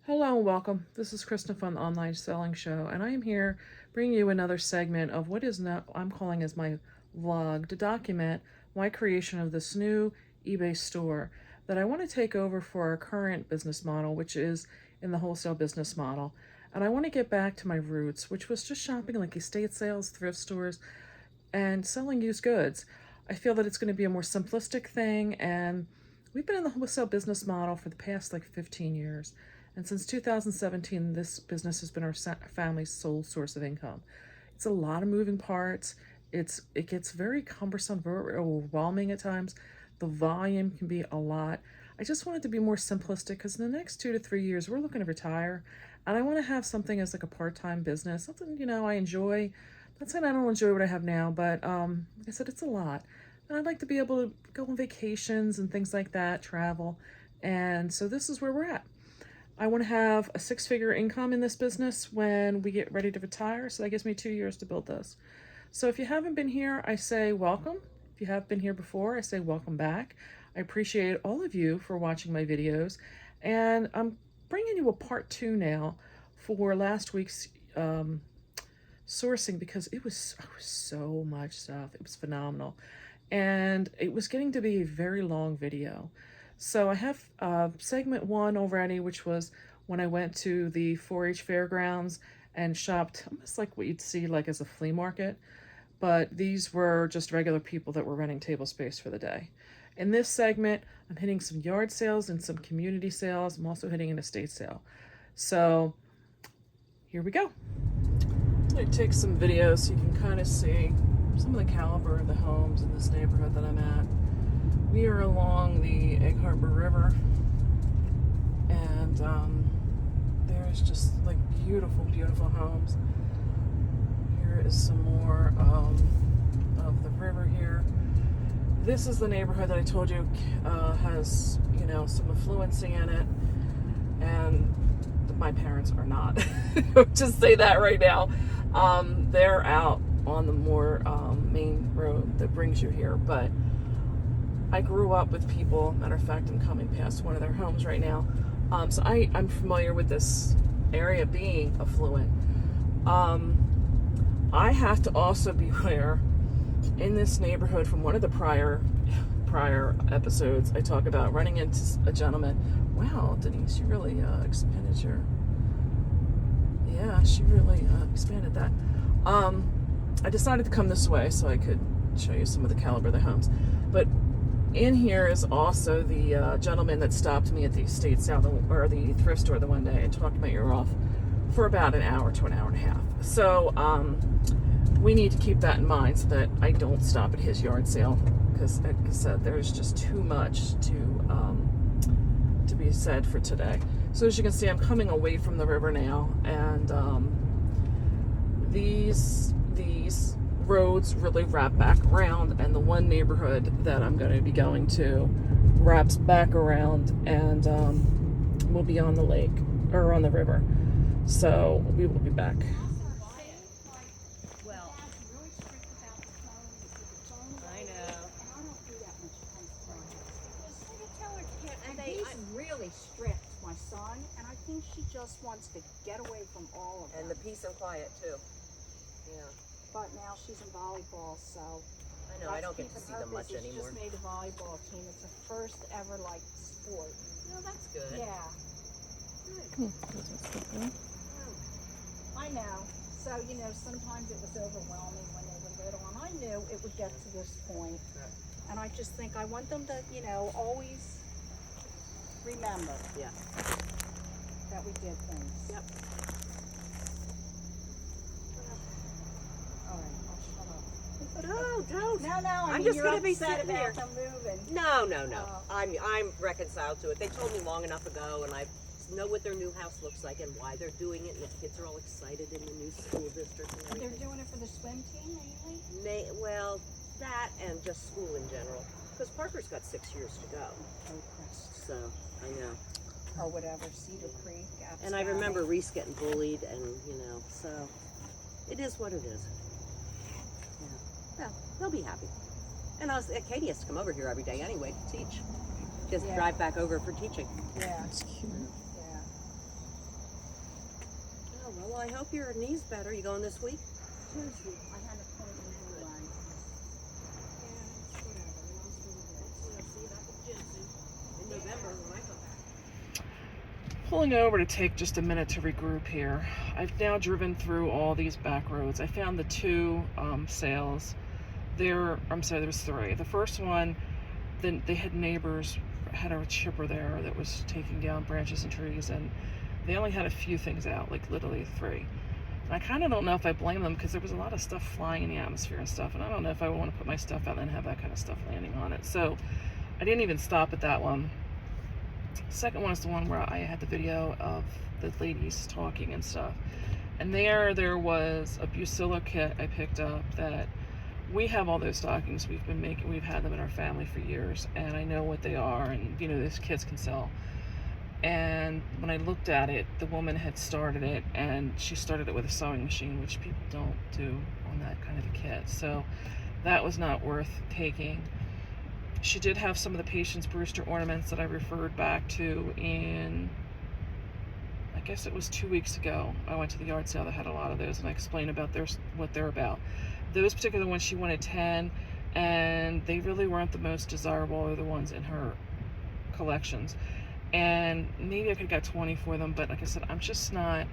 Hello and welcome. This is Kristen from the Online Selling Show, and I am here bringing you another segment of what is now I'm calling as my vlog to document my creation of this new eBay store that I want to take over for our current business model, which is in the wholesale business model. And I want to get back to my roots, which was just shopping like estate sales, thrift stores, and selling used goods. I feel that it's going to be a more simplistic thing, and we've been in the wholesale business model for the past like 15 years. And since 2017, this business has been our family's sole source of income. It's a lot of moving parts. It gets very cumbersome, very overwhelming at times. The volume can be a lot. I just want it to be more simplistic because in the next 2 to 3 years, we're looking to retire. And I want to have something as like a part-time business, something, I enjoy. Not saying I don't enjoy what I have now, but like I said, it's a lot. And I'd like to be able to go on vacations and things like that, travel. And so this is where we're at. I want to have a 6-figure income in this business when we get ready to retire. So that gives me 2 years to build this. So if you haven't been here, I say welcome. If you have been here before, I say welcome back. I appreciate all of you for watching my videos. And I'm bringing you a part 2 now for last week's sourcing because it was so much stuff. It was phenomenal. And it was getting to be a very long video. So I have segment 1 already, which was when I went to the 4-H fairgrounds and shopped almost like what you'd see like as a flea market. But these were just regular people that were renting table space for the day. In this segment, I'm hitting some yard sales and some community sales. I'm also hitting an estate sale. So here we go. I take some videos so you can kind of see some of the caliber of the homes in this neighborhood that I'm at. We are along the Egg Harbor River, and there's just like beautiful, beautiful homes. Here is some more of the river here. This is the neighborhood that I told you has, some affluency in it, and my parents are not. Just say that right now. They're out on the more main road that brings you here, but I grew up with people. Matter of fact, I'm coming past one of their homes right now. So I'm familiar with this area being affluent. I have to also be aware in this neighborhood from one of the prior episodes, I talk about running into a gentleman. Wow, Denise, you really expanded your... Yeah, she really expanded that. I decided to come this way so I could show you some of the caliber of the homes. But in here is also the gentleman that stopped me at the estate sale or the thrift store the one day and talked my ear off for about an hour to an hour and a half. So we need to keep that in mind so that I don't stop at his yard sale because, like I said, there's just too much to be said for today. So as you can see, I'm coming away from the river now, and these roads really wrap back around, and the one neighborhood that I'm going to be going to wraps back around, and we'll be on the lake or on the river. So we will be back. Well, I know. And he's really strict, my son, and I think she just wants to get away from all of And them. the peace and quiet too. Yeah. But now she's in volleyball, so I know. I don't get to see them much anymore. She just made a volleyball team. It's her first ever sport. No, that's good. Yeah, Good. I know. So sometimes it was overwhelming when they were little, and I knew it would get to this point. And I just think I want them to, always remember Yeah. that we did things. Yep. All right, I'll shut up. No, don't. No, I'm I mean, just you're gonna be upset sitting about here. them moving. No. Oh. I'm reconciled to it. They told me long enough ago, and I know what their new house looks like and why they're doing it. And the kids are all excited in the new school district and They're everything. doing it for the swim team, mainly? Well, that and just school in general. Because Parker's got 6 years to go. Oh, Chris. So I know. Or whatever, Cedar Creek. Apps And I Valley. remember Reese getting bullied, and so it is what it is. Yeah. Well, they'll be happy. And Katie has to come over here every day anyway to teach. Just Yeah. drive back over for teaching. Yeah, That's cute. yeah. I hope your knee's better. You going this week? Tuesday, I had an appointment anyway. Yeah, it's whatever. It is what it is. We'll see about the jiu-jitsu in November when I come back. Pulling over to take just a minute to regroup here. I've now driven through all these back roads. I found the two sales. There was three. The first one, then they had neighbors, had a chipper there that was taking down branches and trees, and they only had a few things out, like literally three. And I kind of don't know if I blame them, because there was a lot of stuff flying in the atmosphere and stuff, and I don't know if I want to put my stuff out and have that kind of stuff landing on it. So I didn't even stop at that one. The second one is the one where I had the video of the ladies talking and stuff. And there was a Bucilla kit I picked up that we have all those stockings we've had them in our family for years, and I know what they are, and you know, those kits can sell. And when I looked at it, the woman had started it, and she started it with a sewing machine, which people don't do on that kind of a kit. So that was not worth taking. She did have some of the Patience Brewster ornaments that I referred back to in, I guess it was 2 weeks ago. I went to the yard sale that had a lot of those, and I explained about what they're about. Those particular ones, she wanted 10, and they really weren't the most desirable or the ones in her collections. And maybe I could have got 20 for them, but like I said, I'm just not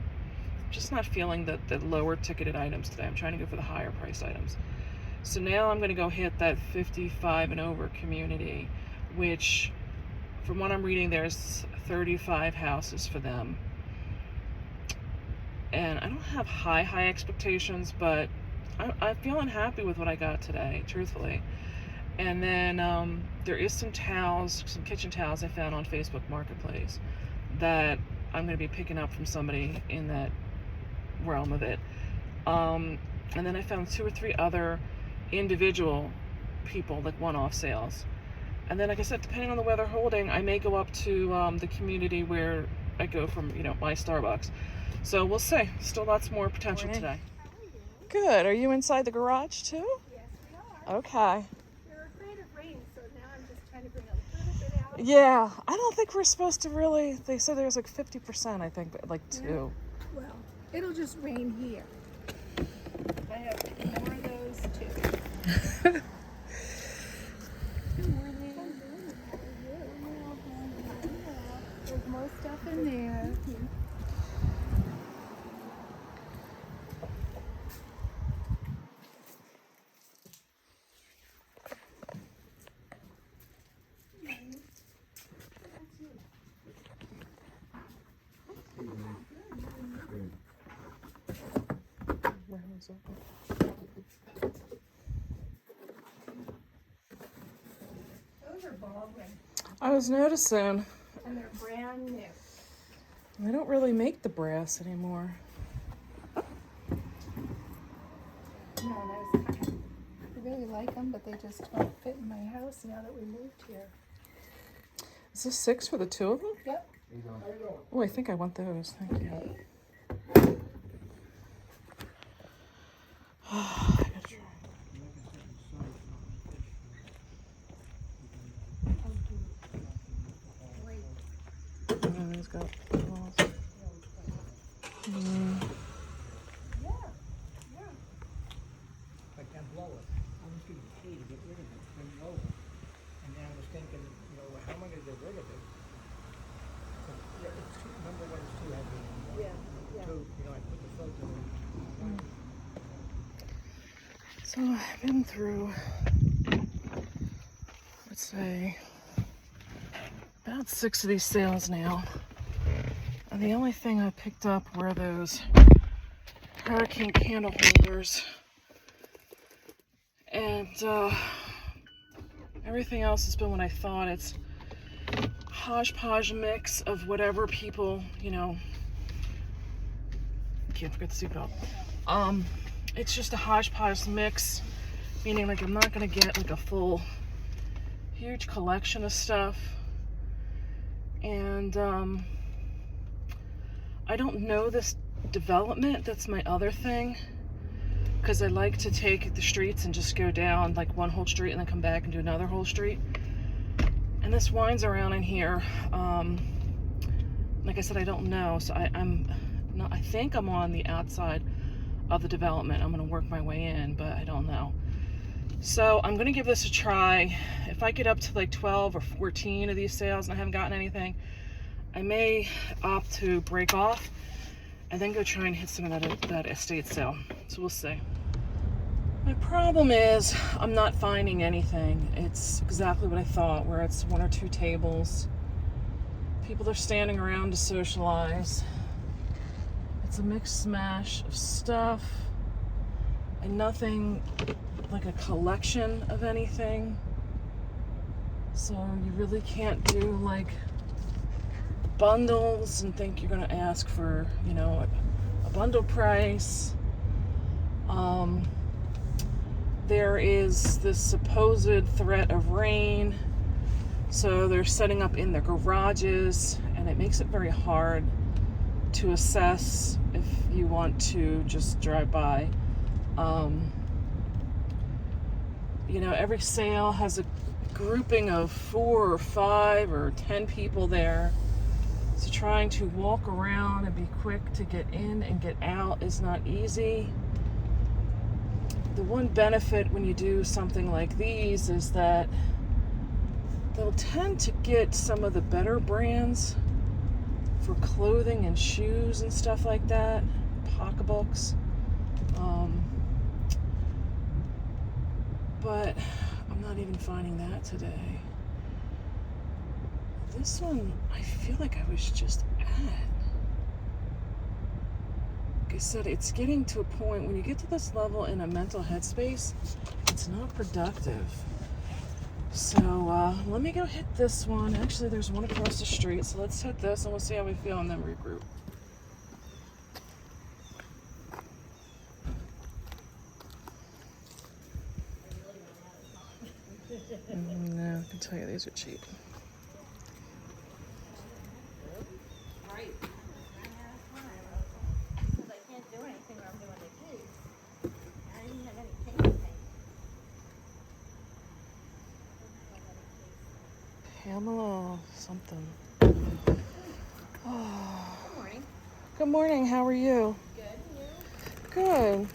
feeling the lower ticketed items today. I'm trying to go for the higher price items. So now I'm going to go hit that 55 and over community, which from what I'm reading, there's 35 houses for them. And I don't have high expectations, but I'm feeling happy with what I got today, truthfully. And then there is some kitchen towels I found on Facebook Marketplace that I'm going to be picking up from somebody in that realm of it. And then I found 2 or 3 other individual people, like one-off sales. And then, like I said, depending on the weather holding, I may go up to the community where I go from, my Starbucks. So we'll see. Still lots more potential today. Good. Are you inside the garage too? Yes, we are. Okay. We're afraid of rain, so now I'm just trying to bring a little bit out. Yeah, I don't think we're supposed to really. They said there's like 50%, I think, but like 2. Well, it'll just rain here. I have more of those too. Good morning. There's more stuff in there. Those are Baldwin, I was noticing and they're brand new. they don't really make the brass anymore. No, those I really like them, but they just don't fit in my house now that we moved here. Is this 6 for the 2 of them? Yep. Oh, I think I want those. Thank you. I gotta try. And these got balls. Like that blower, I was getting paid to get rid of it, bring it over. And then I was thinking, how am I gonna get rid of it? It's too, number one, it's too heavy. Yeah. Two, I put the filter in. So I've been through, let's say, about 6 of these sales now. And the only thing I picked up were those hurricane candle holders. And everything else has been what I thought. It's hodgepodge mix of whatever people, can't forget the seatbelt. It's just a hodgepodge mix, meaning like I'm not gonna get like a full huge collection of stuff. And I don't know this development. That's my other thing, because I like to take the streets and just go down like one whole street and then come back and do another whole street. And this winds around in here. Like I said, I don't know, so I'm No, I think I'm on the outside of the development. I'm gonna work my way in, but I don't know. So I'm gonna give this a try. If I get up to like 12 or 14 of these sales and I haven't gotten anything, I may opt to break off and then go try and hit some of that estate sale. So we'll see. My problem is I'm not finding anything. It's exactly what I thought, where it's one or two tables. People are standing around to socialize. It's a mixed smash of stuff and nothing like a collection of anything. So you really can't do like bundles and think you're gonna ask for, you know, a bundle price. There is this supposed threat of rain, so they're setting up in their garages, and it makes it very hard to assess if you want to just drive by. You know, every sale has a grouping of 4 or 5 or 10 people there. So trying to walk around and be quick to get in and get out is not easy. The one benefit when you do something like these is that they'll tend to get some of the better brands for clothing and shoes and stuff like that, pocketbooks. But I'm not even finding that today. This one, I feel like I was just at. Like I said, it's getting to a point when you get to this level in a mental headspace, it's not productive. So let me go hit this one. Actually, there's one across the street, so let's hit this and we'll see how we feel and then regroup. No, I can tell you these are cheap. Right. Because I can't do anything when I'm doing the cake. I didn't have any cake to paint. Pamela something. Oh. Good morning. Good morning, how are you? Good, and you? Good.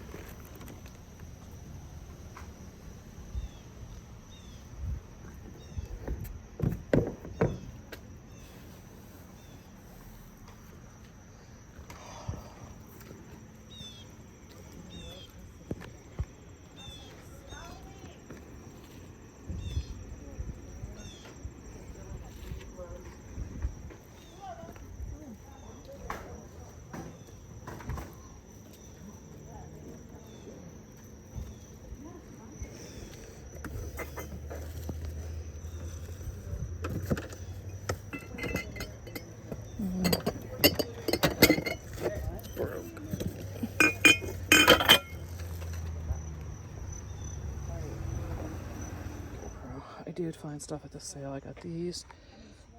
I did find stuff at the sale. I got these,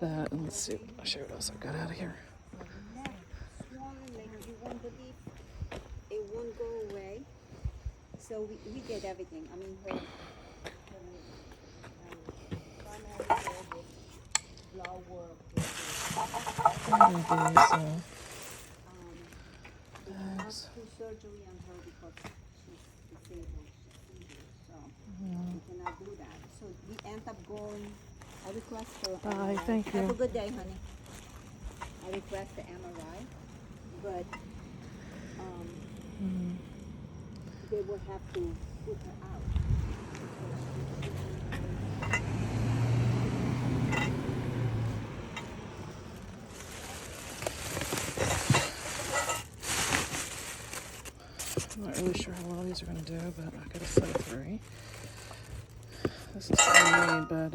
that, and let's see. I'll show you what else I got out of here. It won't go away. So we did everything. I mean, her Bags. do surgery on her because she's disabled. So we cannot do that. So we end up going. I request for Bye, MRI. thank you. Have a good day, honey. I request the MRI, but they will have to put her out. I'm not really sure how well these are going to do, but I got a set of 3. This is handmade, but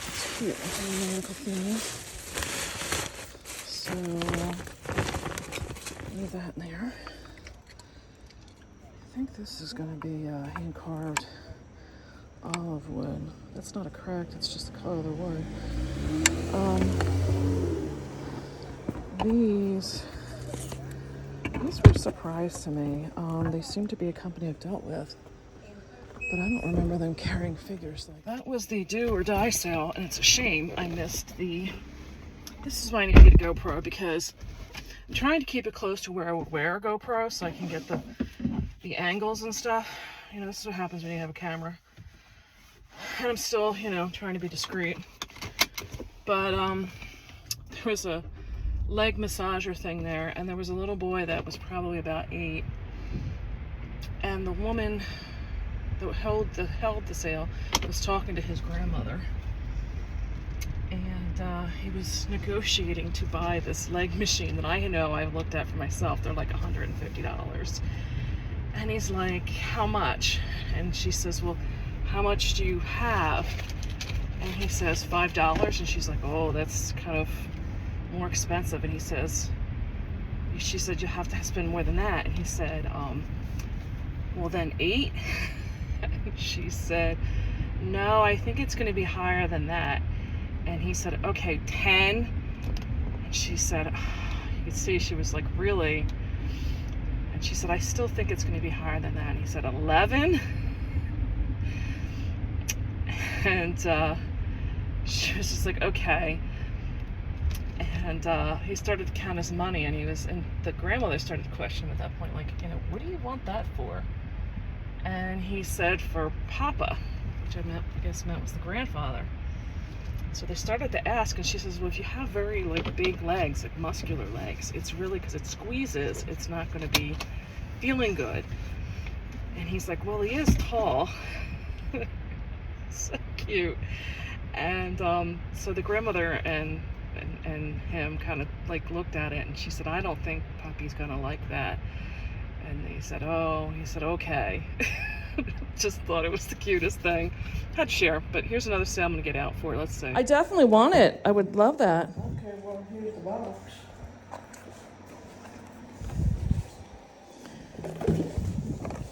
it's cute. It's a medical theme. So leave that in there. I think this is going to be hand carved olive wood. That's not a crack, it's just the color of the wood. These were a surprise to me. They seem to be a company I've dealt with, but I don't remember them carrying figures like that. That was the do or die sale, and it's a shame I missed the This is why I need to get a GoPro, because I'm trying to keep it close to where I would wear a GoPro so I can get the angles and stuff. You know, this is what happens when you have a camera. And I'm still, you know, trying to be discreet. But there was a leg massager thing there, and there was a little boy that was probably about 8. And the woman that held the sale was talking to his grandmother. And he was negotiating to buy this leg machine that I know I've looked at for myself. They're like $150. And he's like, how much? And she says, well, how much do you have? And he says, $5. And she's like, oh, that's kind of more expensive. And he says, she said, you have to spend more than that. And he said, well, then 8? And she said, no, I think it's going to be higher than that. And he said, okay, 10. And she said, you could see she was like, really? And she said, I still think it's going to be higher than that. And he said, 11. And she was just like, okay. And he started to count his money, and the grandmother started to question him at that point, like, you know, what do you want that for? And he said, for Papa, which I guess meant was the grandfather. So they started to ask, and she says, well, if you have very like big legs, like muscular legs, it's really, because it squeezes, it's not going to be feeling good. And he's like, well, he is tall. So cute. And so the grandmother and him kind of like looked at it, and she said, I don't think Puppy's gonna like that. And he said, okay. Just thought it was the cutest thing. Had to share, but here's another sale I'm gonna get out for. Let's see. I definitely want it. I would love that. Okay, well, here's the box.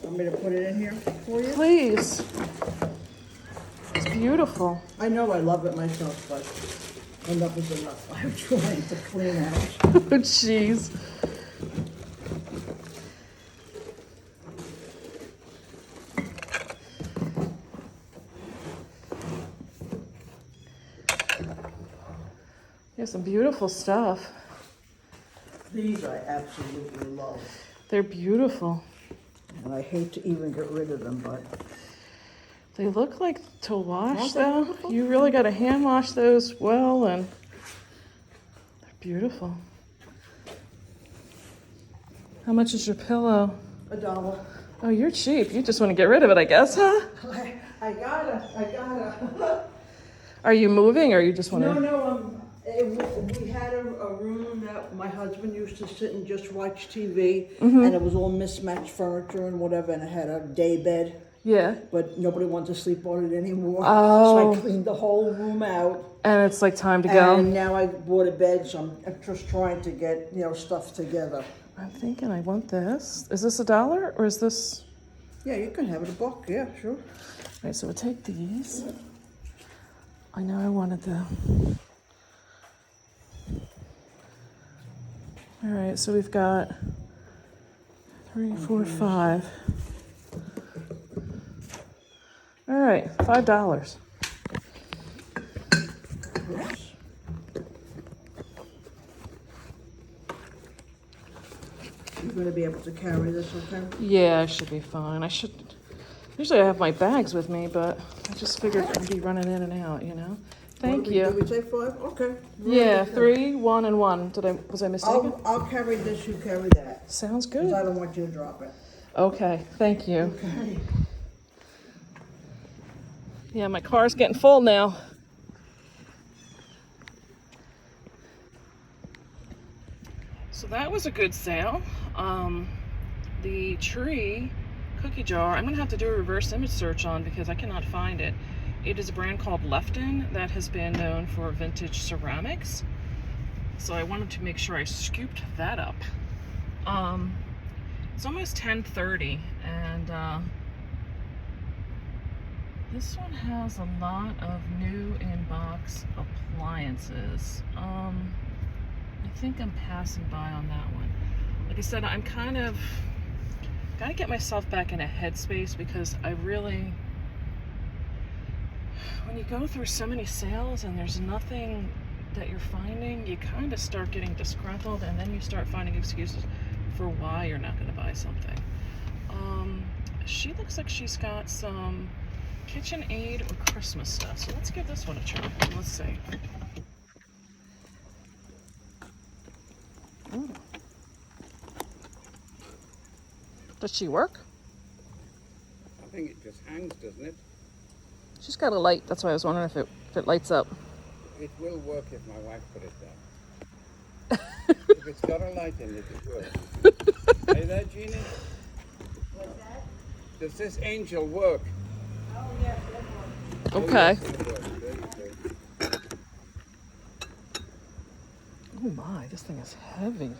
Want me to put it in here for you? Please. It's beautiful. I know I love it myself, but enough is enough. I'm trying to clean out. Oh, jeez. There's some beautiful stuff. These I absolutely love. They're beautiful. And I hate to even get rid of them, but They look like to wash Aren't they though. beautiful? You really got to hand wash those well, and they're beautiful. How much is your pillow? $1. Oh, you're cheap. You just want to get rid of it, I guess, huh? I gotta. Are you moving, or you just want to? No, we had a room that my husband used to sit and just watch TV, and it was all mismatched furniture and whatever, and it had a day bed, Yeah. but nobody wanted to sleep on it anymore. Oh. So I cleaned the whole room out, And it's like time to go. and now I bought a bed, so I'm just trying to get, stuff together. I'm thinking I want this. Is this $1 or is this? Yeah, you can have it $1, yeah, sure. All right, so we'll take these. I know I wanted the. All right, so we've got 3, 4, 5. All right, $5. Oops. You're gonna be able to carry this, okay? Yeah, I should be fine. Usually I have my bags with me, but I just figured I'd be running in and out, Thank Did you. we say 5? Okay. Yeah, 3, 1, and 1. Was I mistaken? I'll carry this, you carry that. Sounds Because I good. don't want you to drop it. Okay, thank you. Okay. Yeah, my car's getting full now. So that was a good sale. The tree cookie jar, I'm gonna have to do a reverse image search on because I cannot find it. It is a brand called Lefton that has been known for vintage ceramics. So I wanted to make sure I scooped that up. It's almost 10:30, and this one has a lot of new in-box appliances. I think I'm passing by on that one. Like I said, I'm kind of gotta get myself back in a headspace because I really, when you go through so many sales and there's nothing that you're finding, you kind of start getting disgruntled, and then you start finding excuses for why you're not going to buy something. She looks like she's got some KitchenAid or Christmas stuff, so let's give this one a try. Let's see. Ooh. Does she work? I think it just hangs, doesn't it? She's got a light. That's why I was wondering if it lights up. It will work if my wife put it there. If it's got a light in it, it will. Hey there, Jeannie. What's that? Does this angel work? Oh, yes, that one. Okay. Oh, yes, it works. Very good. Oh my, this thing is heavy.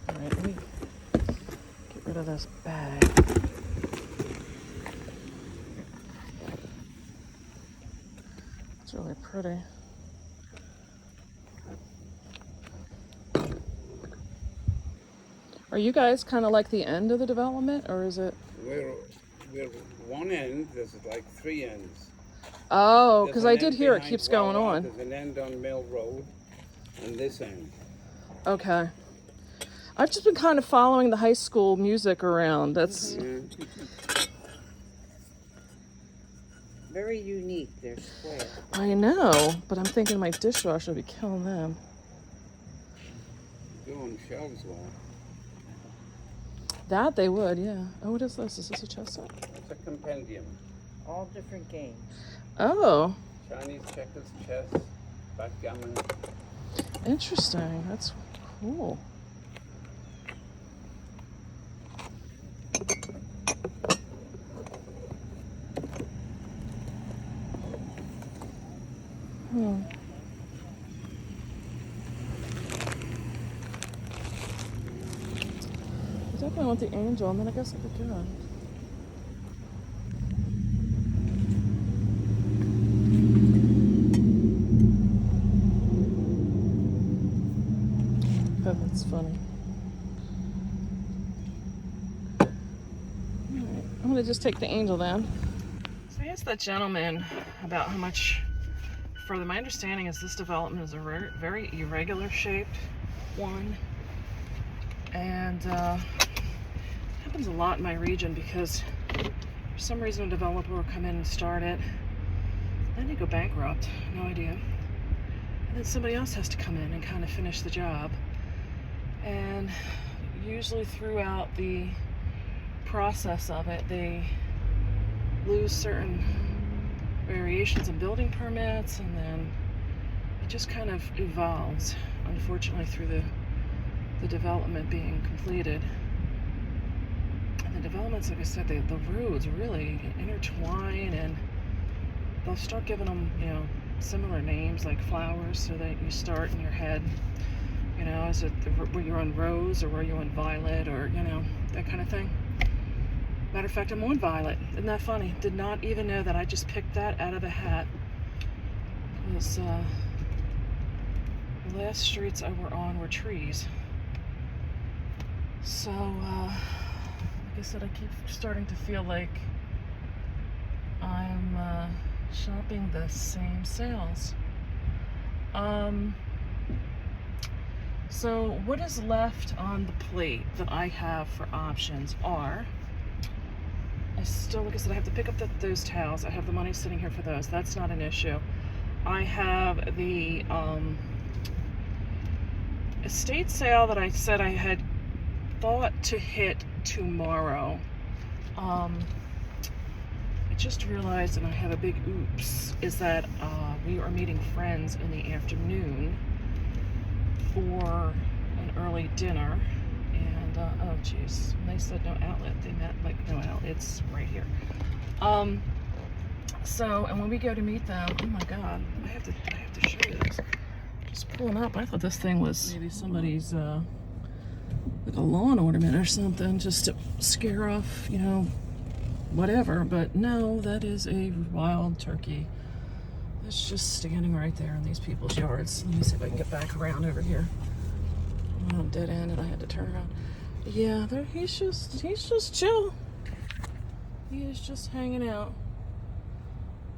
All right, let me get rid of this bag. It's really pretty. Are you guys kind of like the end of the development, or is it? We're one end, there's like 3 ends. Oh, There's because an I did end hear it behind keeps going Wawa, on. There's an end on Mill Road, and this end. Okay. I've just been kind of following the high school music around. That's Yeah. Very unique. They're square. I know, but I'm thinking my dishwasher would be killing them. Go on shelves well. That they would, yeah. Oh, what is this? Is this a chess set? It's a compendium. All different games. Oh, Chinese checkers, chess, backgammon. interesting. That's cool. Hmm. I definitely want the angel, and then I guess I could do it. Oh, that's funny. Alright, I'm gonna just take the angel then. So I asked that gentleman about how much, further, my understanding is this development is a very irregular shaped one. And happens a lot in my region because for some reason a developer will come in and start it, then they go bankrupt, no idea. And then somebody else has to come in and kind of finish the job. And usually throughout the process of it, they lose certain variations in building permits, and then it just kind of evolves, unfortunately, through the development being completed. And the developments, like I said, the roads really intertwine, and they'll start giving them, similar names like flowers, so that you start in your head, is it were you on Rose or were you on Violet, or that kind of thing. Matter of fact, I'm on Violet. Isn't that funny? Did not even know that. I just picked that out of a hat. Because the last streets I were on were trees. So, like I said, I keep starting to feel like I'm shopping the same sales. So what is left on the plate that I have for options are, I still, like I said, I have to pick up those towels. I have the money sitting here for those. That's not an issue. I have the estate sale that I said I had thought to hit tomorrow. I just realized, and I have a big oops, is that we are meeting friends in the afternoon for an early dinner. And oh geez, when they said no outlet, they meant like no outlet. It's right here. So, and when we go to meet them, oh my god, I have to show you this. Just pulling up, I thought this thing was maybe somebody's like a lawn ornament or something, just to scare off, whatever. But no, that is a wild turkey. It's just standing right there in these people's yards. Let me see if I can get back around over here. Oh, dead end, and I had to turn around. Yeah, he's just chill. He is just hanging out.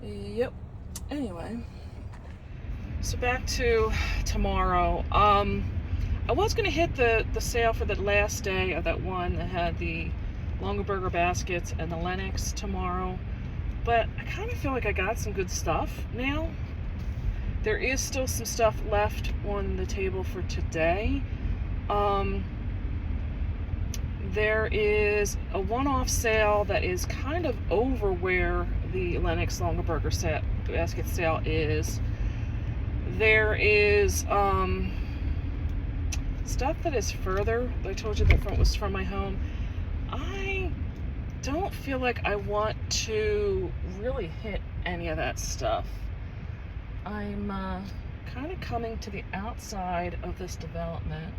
Yep. Anyway, so back to tomorrow. I was gonna hit the sale for the last day of that one that had the Longaberger baskets and the Lennox tomorrow, but I kind of feel like I got some good stuff now. There is still some stuff left on the table for today. There is a one-off sale that is kind of over where the Lennox Longaberger basket sale is. There is stuff that is further. I told you that front was from my home. I don't feel like I want to really hit any of that stuff. I'm kind of coming to the outside of this development.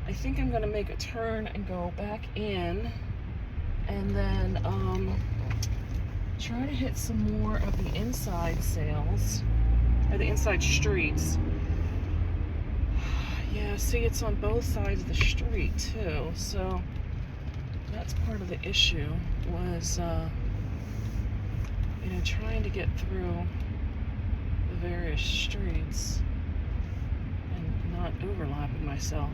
I think I'm going to make a turn and go back in, and then try to hit some more of the inside sales, or the inside streets. Yeah, see, it's on both sides of the street too, so that's part of the issue, was trying to get through the various streets and not overlapping myself.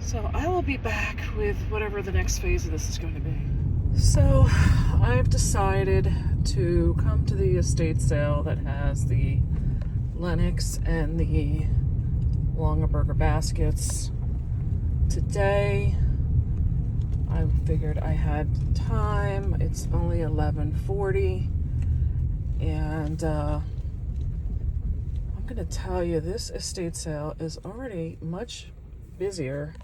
So I will be back with whatever the next phase of this is going to be. So I've decided to come to the estate sale that has the Lennox and the Longaberger baskets today. I figured I had time. It's only 11:40, and I'm gonna tell you, this estate sale is already much busier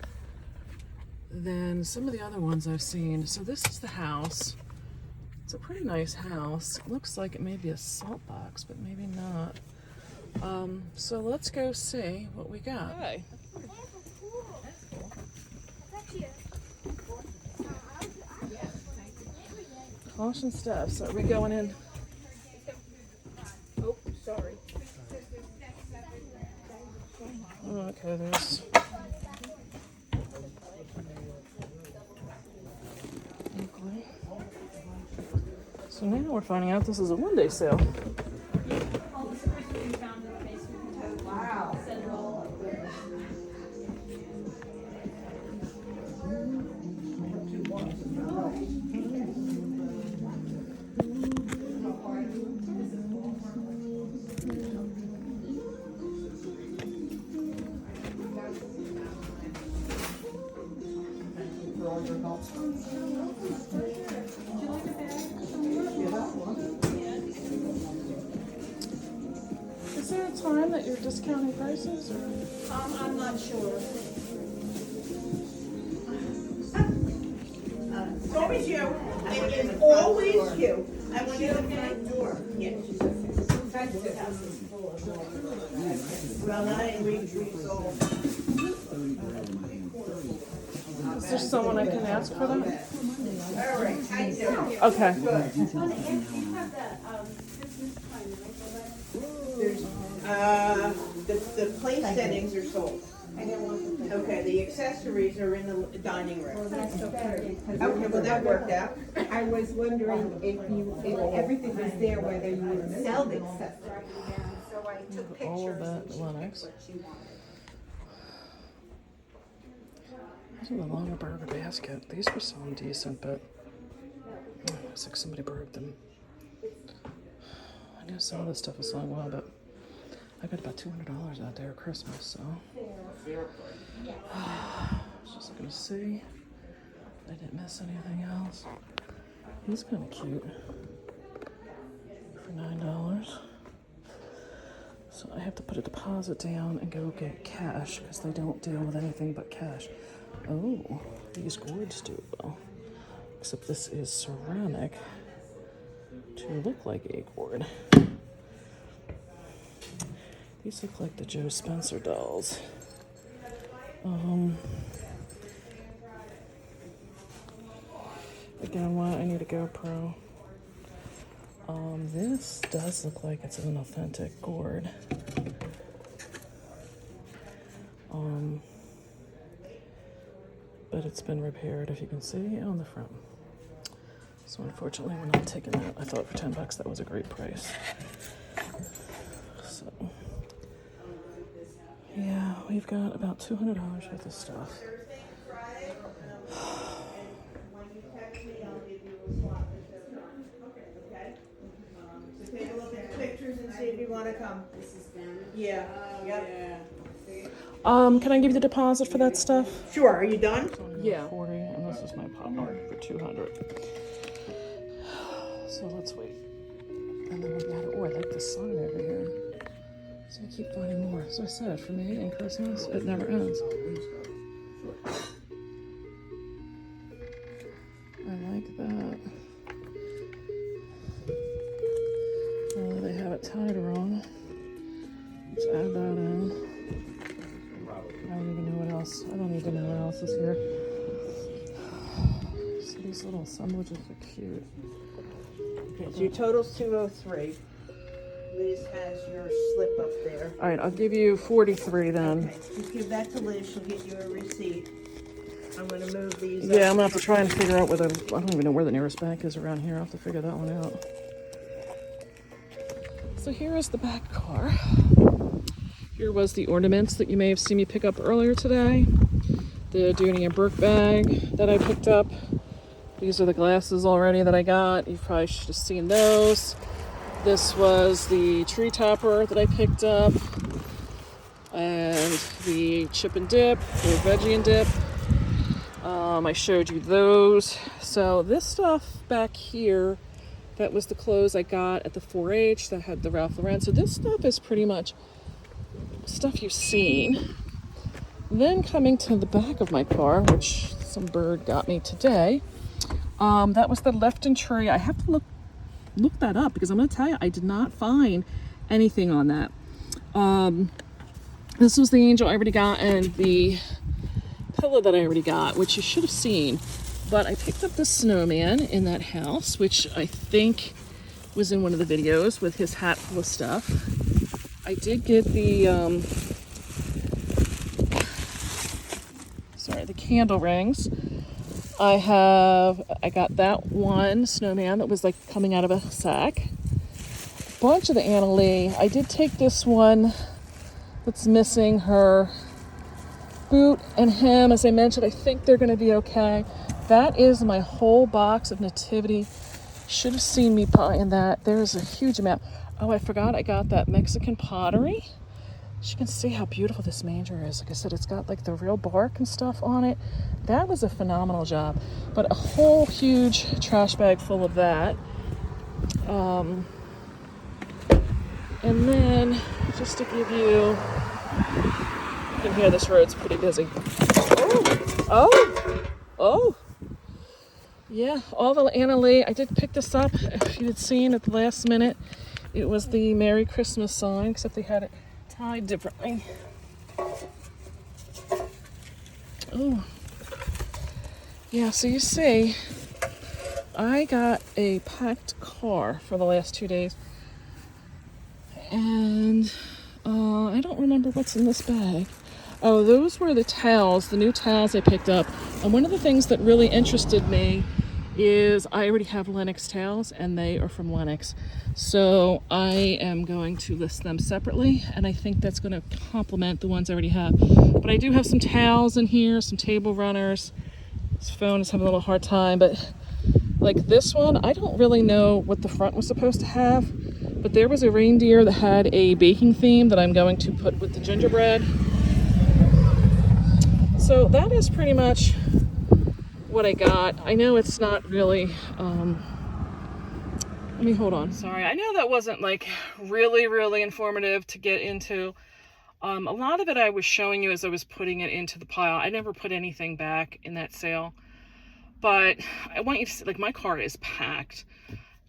than some of the other ones I've seen. So this is the house. It's a pretty nice house. It looks like it may be a salt box, but maybe not. So let's go see what we got. Okay. Caution steps. Are we going in? Oh, sorry. Okay, there's. Okay. So now we're finding out this is a one-day sale. Wow. Is there a time that you're discounting prices, or? I'm not sure. It's always you. It is always you. I went in the front door. Yes. Well, I ain't resold. Is there someone I can ask for them? All right, how you doing? Okay. There's, the place settings are sold. Okay, the accessories are in the dining room. Okay, well, that worked out. I was wondering if everything was there, whether you would sell the accessory. So I took All of pictures. that Lennox. These are the Longaberger basket. These were selling decent, but it's like somebody broke them. I know some of this stuff is selling well, but I got about $200 out there at Christmas, so. I was just gonna see if I didn't miss anything else. He's kind of cute for $9. So I have to put a deposit down and go get cash because they don't deal with anything but cash. Oh, these gourds do well. Except this is ceramic to look like a gourd. These look like the Joe Spencer dolls. Again, why I need a GoPro. This does look like it's an authentic gourd. But it's been repaired, if you can see, on the front. So unfortunately, we're not taking that. I thought for $10 that was a great price. So yeah, we've got about $200 worth of stuff. So take a look at the pictures and see if you want to come. Yeah. Yep. Can I give you the deposit for that stuff? Sure. Are you done? Yeah. 40, and this is my pile for 200. So let's wait. And then we'll be out of, oh, I like this sign over here. So I keep finding more. So I said, for me and Christmas, it never ends. I like that. Oh, they have it tied wrong. Let's add that in. I don't even know what else. I don't even know what else is here. So these little assemblages are cute. Okay, so your total's 203. Liz has your slip up there. All right, I'll give you 43 then. Okay, just give that to Liz. She'll get you a receipt. I'm going to move these up. Yeah, I'm gonna have to try and figure out whether, I don't even know where the nearest bank is around here. I'll have to figure that one out. So here is the back car. Here was the ornaments that you may have seen me pick up earlier today. The Dooney and Burke bag that I picked up. These are the glasses already that I got. You probably should have seen those. This was the tree topper that I picked up. And the chip and dip, the veggie and dip. I showed you those. So this stuff back here, that was the clothes I got at the 4-H that had the Ralph Lauren. So this stuff is pretty much stuff you've seen. Then coming to the back of my car, which some bird got me today, that was the Lefton tree. I have to look that up because I'm going to tell you, I did not find anything on that. This was the angel I already got and the pillow that I already got, which you should have seen. But I picked up the snowman in that house, which I think was in one of the videos with his hat full of stuff. I did get the, the candle rings. I got that one snowman that was like coming out of a sack. A bunch of the Anna Lee. I did take this one that's missing her boot and hem. As I mentioned, I think they're going to be okay. That is my whole box of nativity. Should have seen me buying that. There's a huge amount. Oh, I forgot I got that Mexican pottery. As you can see how beautiful this manger is. Like I said, it's got like the real bark and stuff on it. That was a phenomenal job. But a whole huge trash bag full of that. And then, just to give you can hear this road's pretty busy. Oh. Yeah, all the Anna Lee. I did pick this up. If you had seen at the last minute, it was the Merry Christmas sign, except they had it tied differently. Oh. Yeah, so you see, I got a packed car for the last 2 days. And I don't remember what's in this bag. Oh, those were the towels, the new towels I picked up. And one of the things that really interested me is I already have Lennox towels and they are from Lennox. So I am going to list them separately and I think that's going to complement the ones I already have. But I do have some towels in here, some table runners. This phone is having a little hard time, but like this one, I don't really know what the front was supposed to have, but there was a reindeer that had a baking theme that I'm going to put with the gingerbread. So that is pretty much what I got. I know it's not really, let me hold on. Sorry, I know that wasn't like really informative to get into. A lot of it I was showing you as I was putting it into the pile. I never put anything back in that sale. But I want you to see, like, my car is packed.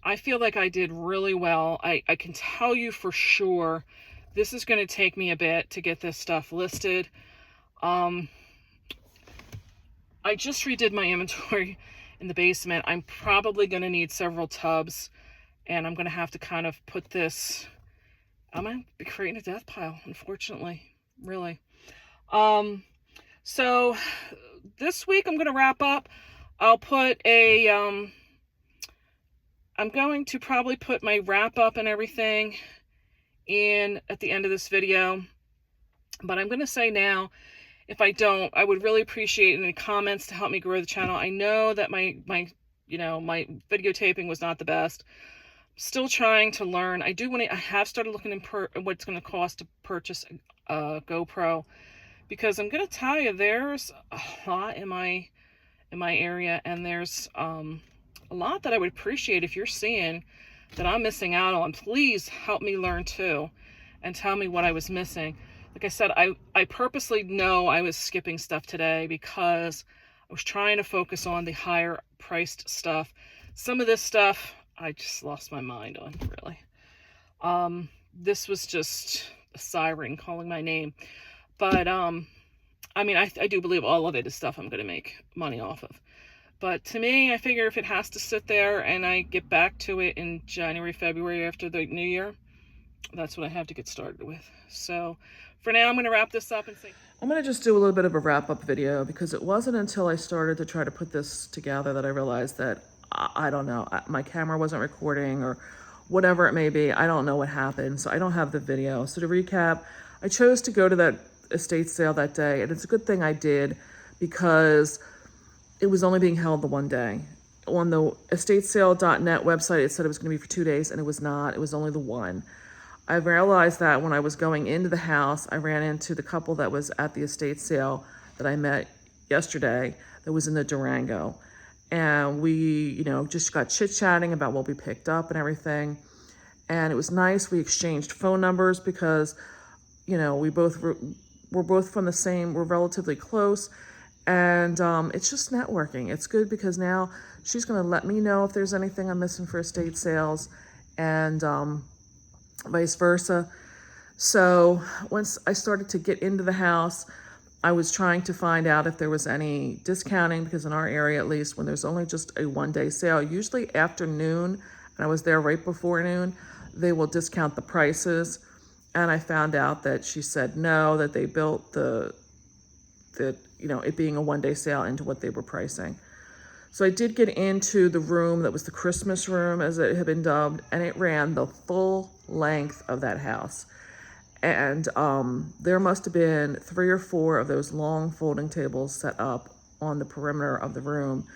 I feel like I did really well. I can tell you for sure this is going to take me a bit to get this stuff listed. I just redid my inventory in the basement. I'm probably going to need several tubs. And I'm going to have to kind of put this... I'm going to be creating a death pile, unfortunately. Really. So this week I'm going to wrap up. I'll put a I'm going to probably put my wrap up and everything in at the end of this video. But I'm going to say now, if I don't, I would really appreciate any comments to help me grow the channel. I know that my videotaping was not the best. Still trying to learn. I have started looking at what's going to cost to purchase a GoPro, because I'm going to tell you, there's a lot in my area, and there's a lot that I would appreciate if you're seeing that I'm missing out on. Please help me learn too, and tell me what I was missing. Like I said, I purposely know I was skipping stuff today because I was trying to focus on the higher priced stuff. Some of this stuff I just lost my mind on, really. This was just a siren calling my name. But I mean, I do believe all of it is stuff I'm going to make money off of. But to me, I figure if it has to sit there and I get back to it in January, February after the new year, that's what I have to get started with. So for now, I'm going to wrap this up and say, I'm going to just do a little bit of a wrap-up video, because it wasn't until I started to try to put this together that I realized that, I don't know, my camera wasn't recording or whatever it may be. I don't know what happened, so I don't have the video. So to recap, I chose to go to that estate sale that day, and it's a good thing I did, because it was only being held the one day. On the estatesale.net website, it said it was going to be for 2 days, and it was not. It was only the one. I realized that when I was going into the house, I ran into the couple that was at the estate sale that I met yesterday that was in the Durango. And we, just got chit-chatting about what we picked up and everything. And it was nice. We exchanged phone numbers because, we're both from the same, we're relatively close. And it's just networking. It's good because now she's going to let me know if there's anything I'm missing for estate sales, and vice versa. So once I started to get into the house, I was trying to find out if there was any discounting, because in our area, at least, when there's only just a one-day sale, usually after noon, and I was there right before noon, they will discount the prices. And I found out that she said no, that they built it being a one-day sale into what they were pricing. So I did get into the room that was the Christmas room, as it had been dubbed, and it ran the full length of that house. And there must have been 3 or 4 of those long folding tables set up on the perimeter of the room,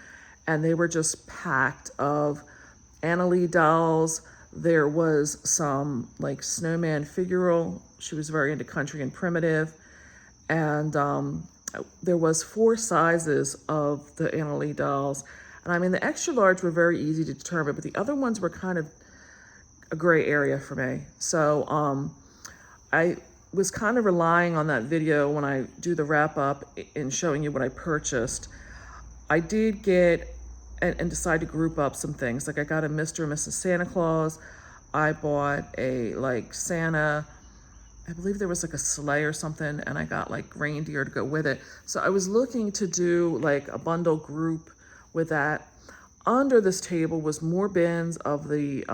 and they were just packed of Anna Lee dolls. There was some like snowman figural. She was very into country and primitive. And there was 4 sizes of the Anna Lee dolls. And I mean, the extra large were very easy to determine, but the other ones were kind of a gray area for me. So I was kind of relying on that video when I do the wrap up in showing you what I purchased. I did get and decide to group up some things. Like I got a Mr. and Mrs. Santa Claus. I bought a like Santa, I believe there was like a sleigh or something, and I got like reindeer to go with it. So I was looking to do like a bundle group with that. Under this table was more bins of the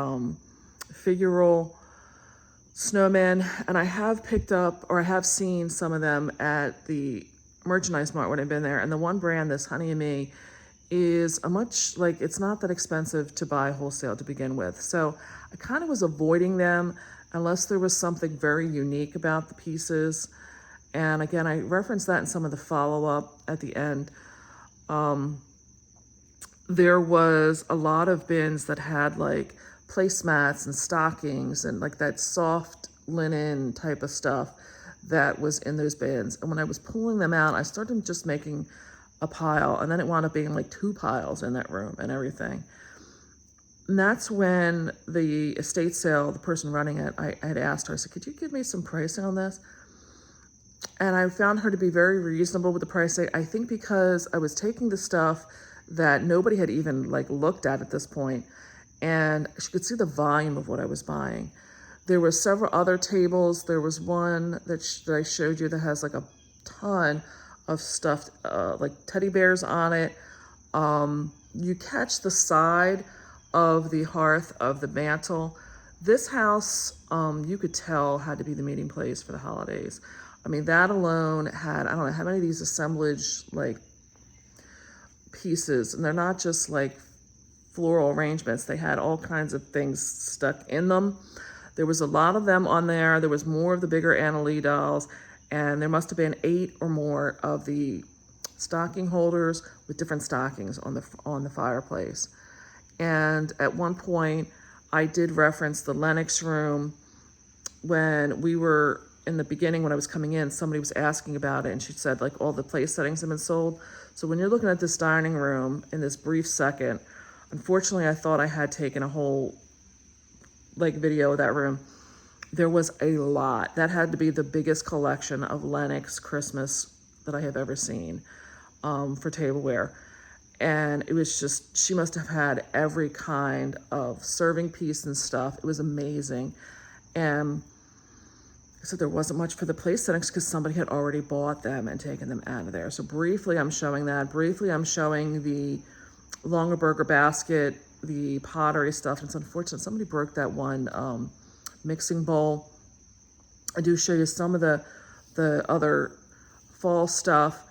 figural snowmen, and I have picked up, or I have seen some of them at the merchandise mart when I've been there. And the one brand, this Honey and Me, is it's not that expensive to buy wholesale to begin with. So I kind of was avoiding them unless there was something very unique about the pieces. And again, I referenced that in some of the follow-up at the end. There was a lot of bins that had like placemats and stockings and like that soft linen type of stuff that was in those bins. And when I was pulling them out, I started just making a pile, and then it wound up being like 2 piles in that room and everything. And that's when the estate sale, the person running it, I had asked her, I said, could you give me some pricing on this? And I found her to be very reasonable with the pricing. I think because I was taking the stuff that nobody had even like looked at this point, and she could see the volume of what I was buying. There were several other tables. There was one that I showed you that has like a ton of stuffed like teddy bears on it. You catch the side of the hearth of the mantle. This house, you could tell had to be the meeting place for the holidays. I mean, that alone had, I don't know how many of these assemblage like pieces, and they're not just like floral arrangements. They had all kinds of things stuck in them. There was a lot of them on there. There was more of the bigger Anna Lee dolls, and there must have been 8 or more of the stocking holders with different stockings on the fireplace. And at one point, I did reference the Lenox room. When we were in the beginning, when I was coming in, somebody was asking about it, and she said like all the place settings have been sold. So when you're looking at this dining room in this brief second, unfortunately, I thought I had taken a whole like video of that room. There was a lot. That had to be the biggest collection of Lenox Christmas that I have ever seen for tableware. And it was just, she must have had every kind of serving piece and stuff. It was amazing. And so there wasn't much for the place settings because somebody had already bought them and taken them out of there. So briefly, I'm showing that. Briefly, I'm showing the longer burger basket, the pottery stuff. It's unfortunate somebody broke that one mixing bowl. I do show you some of the other fall stuff.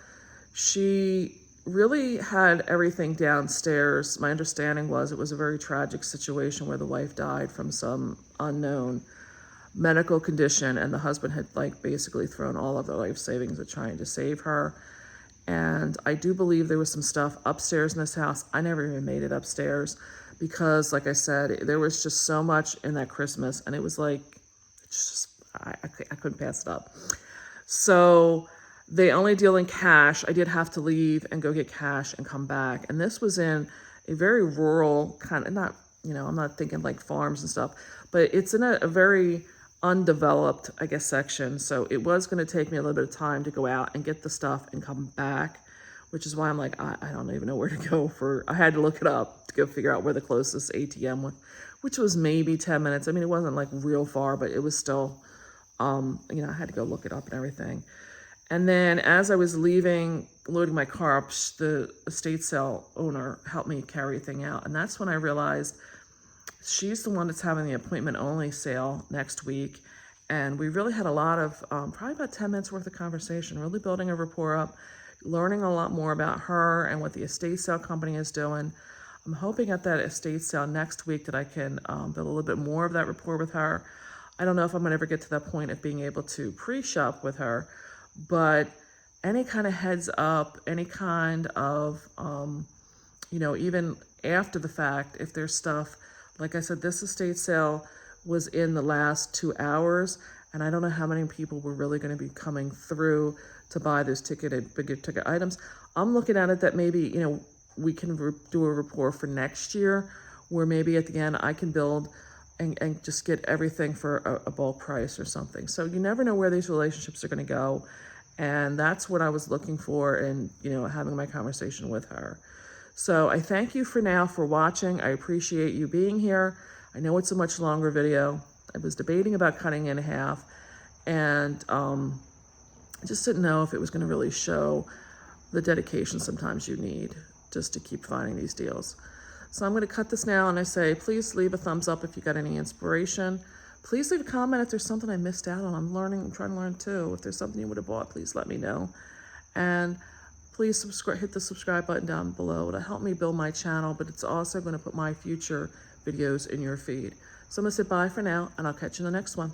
She really had everything downstairs. My understanding was it was a very tragic situation where the wife died from some unknown medical condition, and the husband had like basically thrown all of their life savings at trying to save her. And I do believe there was some stuff upstairs in this house. I never even made it upstairs because, like I said, there was just so much in that Christmas, and it was like, it's just, I couldn't pass it up. So they only deal in cash. I did have to leave and go get cash and come back. And this was in a very rural kind of, not, you know, I'm not thinking like farms and stuff, but it's in a very undeveloped, I guess, section. So it was going to take me a little bit of time to go out and get the stuff and come back, which is why I'm like, I don't even know where to go for, I had to look it up to go figure out where the closest ATM was, which was maybe 10 minutes. I mean, it wasn't like real far, but it was still, you know, I had to go look it up and everything. And then as I was leaving, loading my car up, the estate sale owner helped me carry the thing out. And that's when I realized she's the one that's having the appointment only sale next week. And we really had a lot of, probably about 10 minutes worth of conversation, really building a rapport up, learning a lot more about her and what the estate sale company is doing. I'm hoping at that estate sale next week that I can build a little bit more of that rapport with her. I don't know if I'm gonna ever get to that point of being able to pre-shop with her, but any kind of heads up, any kind of, you know, even after the fact, if there's stuff, like I said, this estate sale was in the last 2 hours, and I don't know how many people were really going to be coming through to buy those bigger ticket items. I'm looking at it that maybe, you know, we can do a rapport for next year, where maybe at the end I can build and just get everything for a bulk price or something. So you never know where these relationships are going to go, and that's what I was looking for in, you know, having my conversation with her. So I thank you for now for watching. I appreciate you being here. I know it's a much longer video. I was debating about cutting it in half, and I just didn't know if it was going to really show the dedication sometimes you need just to keep finding these deals. So I'm going to cut this now, and I say, please leave a thumbs up if you got any inspiration. Please leave a comment if there's something I missed out on. I'm trying to learn too. If there's something you would have bought, please let me know. And please subscribe, hit the subscribe button down below. It'll help me build my channel, but it's also going to put my future videos in your feed. So I'm going to say bye for now, and I'll catch you in the next one.